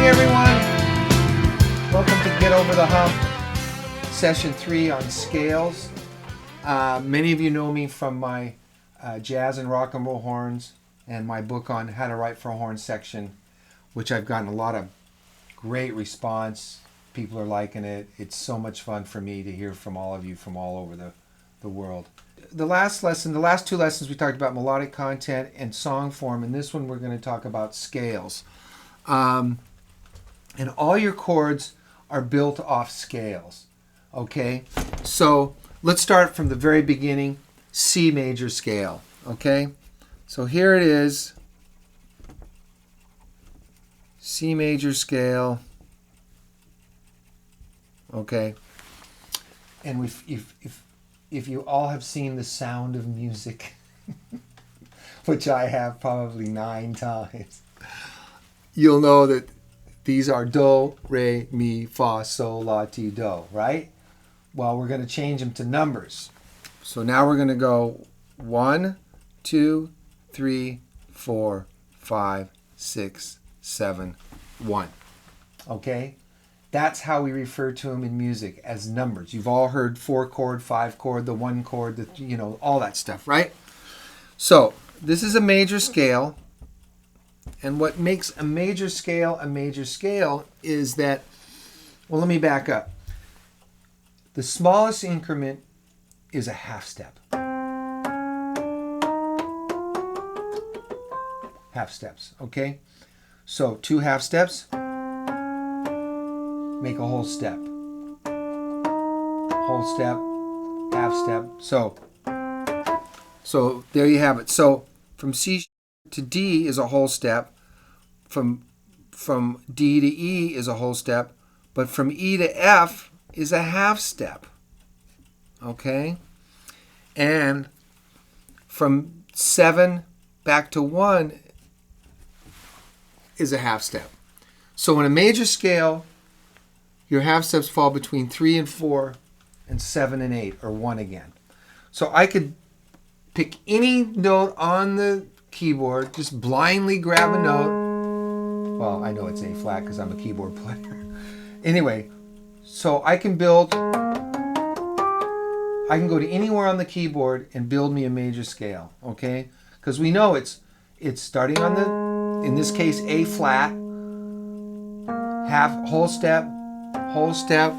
morning, everyone. Welcome to Get Over the Hump, session 3 on scales. Many of you know me from my jazz and rock and roll horns and my book on how to write for a horn section, which I've gotten a lot of great response. People are liking it. It's so much fun for me to hear from all of you from all over the world. The last two lessons, we talked about melodic content and song form. And this one, we're going to talk about scales. And all your chords are built off scales. Okay? So let's start from the very beginning, C major scale. Okay? So here it is. C major scale. Okay? And if you all have seen The Sound of Music, which I have probably 9 times, you'll know that these are do, re, mi, fa, sol, la, ti, do, right? Well, we're going to change them to numbers. So now we're going to go 1, 2, 3, 4, 5, 6, 7, 1. Okay? That's how we refer to them in music, as numbers. You've all heard 4 chord, 5 chord, the 1 chord, all that stuff, right? So this is a major scale. And what makes a major scale is that, well, let me back up. The smallest increment is a half step. Half steps, okay? So 2 half steps make a whole step. Whole step, half step. So there you have it. So from C to D is a whole step. From D to E is a whole step. But from E to F is a half step. Okay? And from 7 back to 1 is a half step. So in a major scale, your half steps fall between 3 and 4 and 7 and 8, or 1 again. So I could pick any note on the keyboard, just blindly grab a note. Well, I know it's A flat because I'm a keyboard player. Anyway, so I can go to anywhere on the keyboard and build me a major scale, okay? Because we know it's starting on in this case, A flat, whole step, whole step,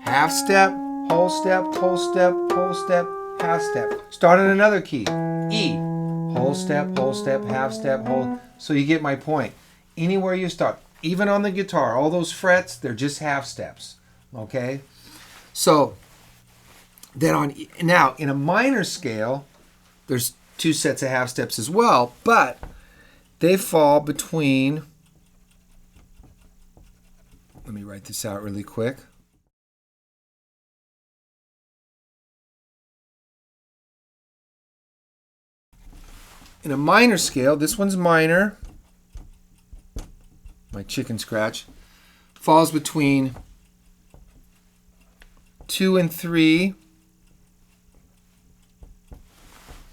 half step, whole step, whole step, whole step, half step. Start on another key, E, whole step, half step, whole. So you get my point. Anywhere you start, even on the guitar, all those frets, they're just half steps, okay? So then now in a minor scale, there's 2 sets of half steps as well, but they fall between, let me write this out really quick. In a minor scale, this one's minor, my chicken scratch, falls between 2 and 3,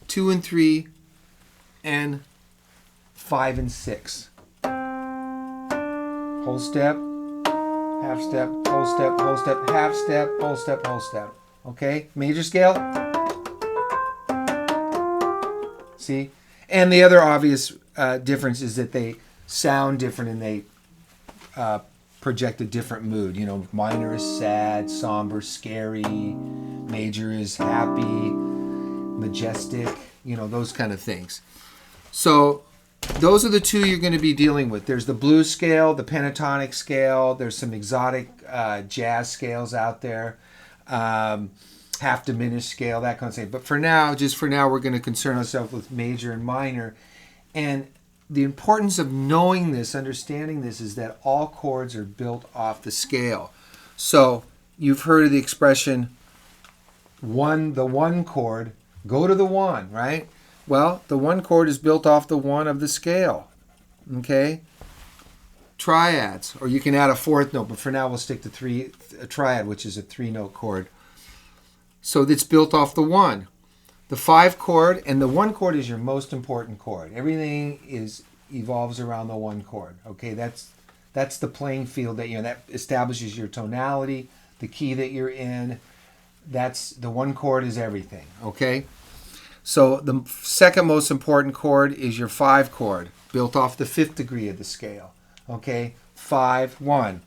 2 and 3, and 5 and 6. Whole step, half step, whole step, half step, whole step, whole step. Okay? Major scale. See? And the other obvious difference is that they sound different and they project a different mood. Minor is sad, somber, scary. Major is happy, majestic, those kind of things. So those are the 2 you're going to be dealing with. There's the blues scale, the pentatonic scale. There's some exotic jazz scales out there. Half diminished scale, that kind of thing. But for now, we're going to concern ourselves with major and minor. And the importance of knowing this, understanding this, is that all chords are built off the scale. So you've heard of the expression, the 1 chord, go to the 1, right? Well, the 1 chord is built off the 1 of the scale. Okay? Triads, or you can add a 4th note, but for now we'll stick to a triad, which is a 3-note chord. So it's built off the 1. The 5 chord and the 1 chord is your most important chord. Everything is evolves around the one chord. Okay, that's the playing field that, that establishes your tonality, the key that you're in. That's the one chord is everything. Okay, so the second most important chord is your 5 chord, built off the 5th degree of the scale. Okay, 5 1.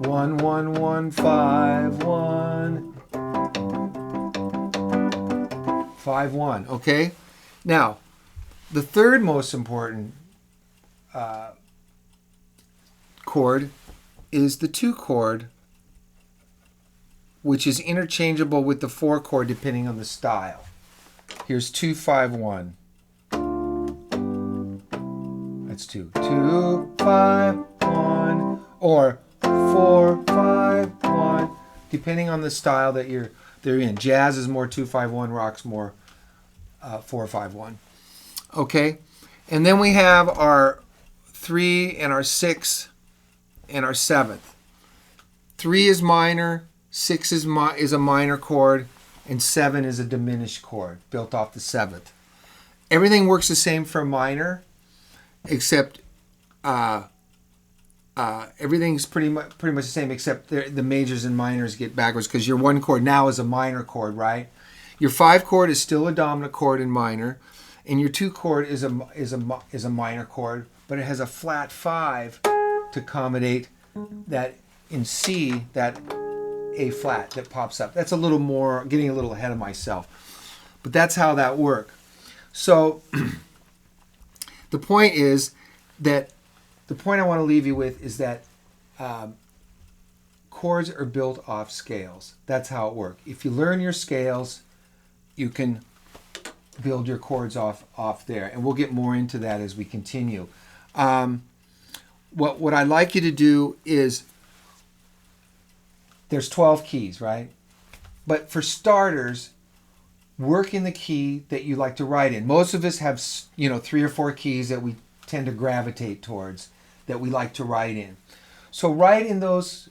1 1 1 5 1 5 1. Okay, now the third most important chord is the 2 chord, which is interchangeable with the 4 chord depending on the style. Here's 2 5 1. That's 2 2 5 1, or 4 5 1, depending on the style that they're in. Jazz is more 2 5 1, rock's more 4 5 1. Okay, and then we have our 3 and our 6 and our 7th. 3 is minor, 6 is a minor chord, and 7 is a diminished chord built off the 7th. Everything works the same for minor, except everything's pretty much the same, except the majors and minors get backwards, because your 1 chord now is a minor chord, right? Your 5 chord is still a dominant chord in minor, and your 2 chord is a minor chord, but it has a flat 5 to accommodate that in C, that A flat that pops up. That's a little more, getting a little ahead of myself, but that's how that works. So the point I want to leave you with is that chords are built off scales. That's how it works. If you learn your scales, you can build your chords off there, and we'll get more into that as we continue. What I'd like you to do is, there's 12 keys, right? But for starters, work in the key that you like to write in. Most of us have 3 or 4 keys that we tend to gravitate towards, that we like to write in. So write in those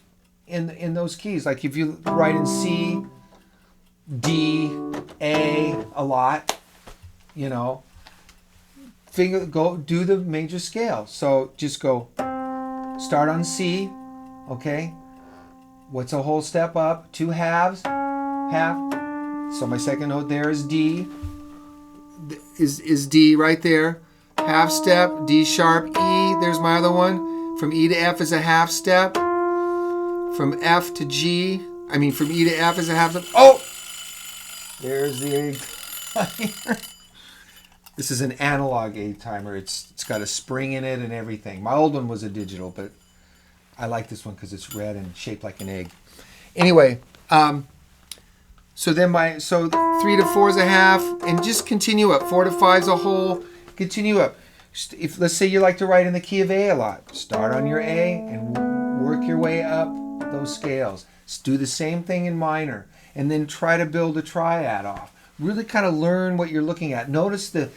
those keys. Like if you write in C, D, A a lot, go do the major scale. So just go start on C, okay? What's a whole step up? 2 halves, half. So my second note there is D. Is D right there. Half step, D sharp, E. There's my other one. From E to F is a half step. From F to G, from E to F is a half step. Oh! There's the A timer. This is an analog A timer. It's got a spring in it and everything. My old one was a digital, but I like this one because it's red and shaped like an egg. Anyway, so 3 to 4 is a half, and just continue up. 4 to 5 is a whole. Continue up. If let's say you like to write in the key of A a lot, start on your A and work your way up those scales. Do the same thing in minor, and then try to build a triad off. Really kind of learn what you're looking at. Notice the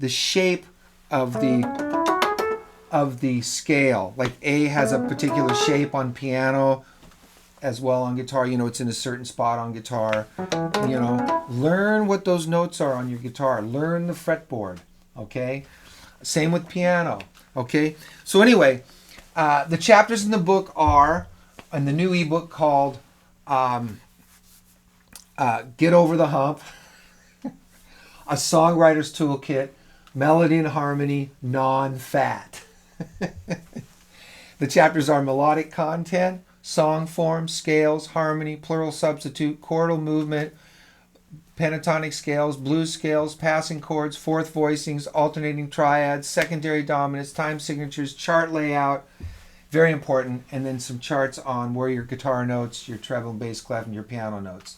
shape of the scale. Like A has a particular shape on piano, as well on guitar. It's in a certain spot on guitar. Learn what those notes are on your guitar. Learn the fretboard. Okay, same with piano. Okay, so anyway, the chapters in the book are in the new ebook called Get Over the Hump, a Songwriter's Toolkit, Melody and Harmony, Non-Fat. The chapters are melodic content, song form, scales, harmony, plural substitute, chordal movement, pentatonic scales, blues scales, passing chords, fourth voicings, alternating triads, secondary dominants, time signatures, chart layout, very important, and then some charts on where your guitar notes, your treble and bass clef, and your piano notes.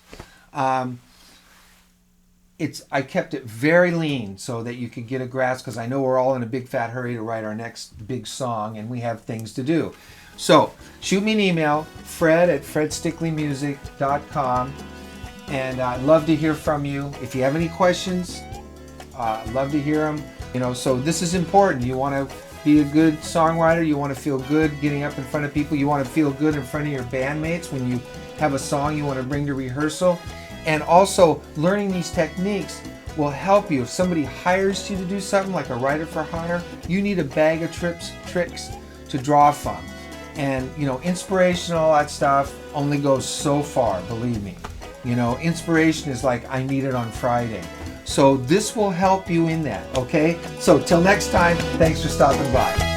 I kept it very lean so that you could get a grasp, because I know we're all in a big fat hurry to write our next big song, and we have things to do. So shoot me an email, fred@fredstickleymusic.com, and I'd love to hear from you. If you have any questions, I'd love to hear them. So this is important. You want to be a good songwriter. You want to feel good getting up in front of people. You want to feel good in front of your bandmates when you have a song you want to bring to rehearsal. And also, learning these techniques will help you. If somebody hires you to do something like a writer for hire, you need a bag of tricks to draw from. And, you know, inspiration, all that stuff only goes so far, believe me. You know, inspiration is like, I need it on Friday. So this will help you in that, okay? So till next time, thanks for stopping by.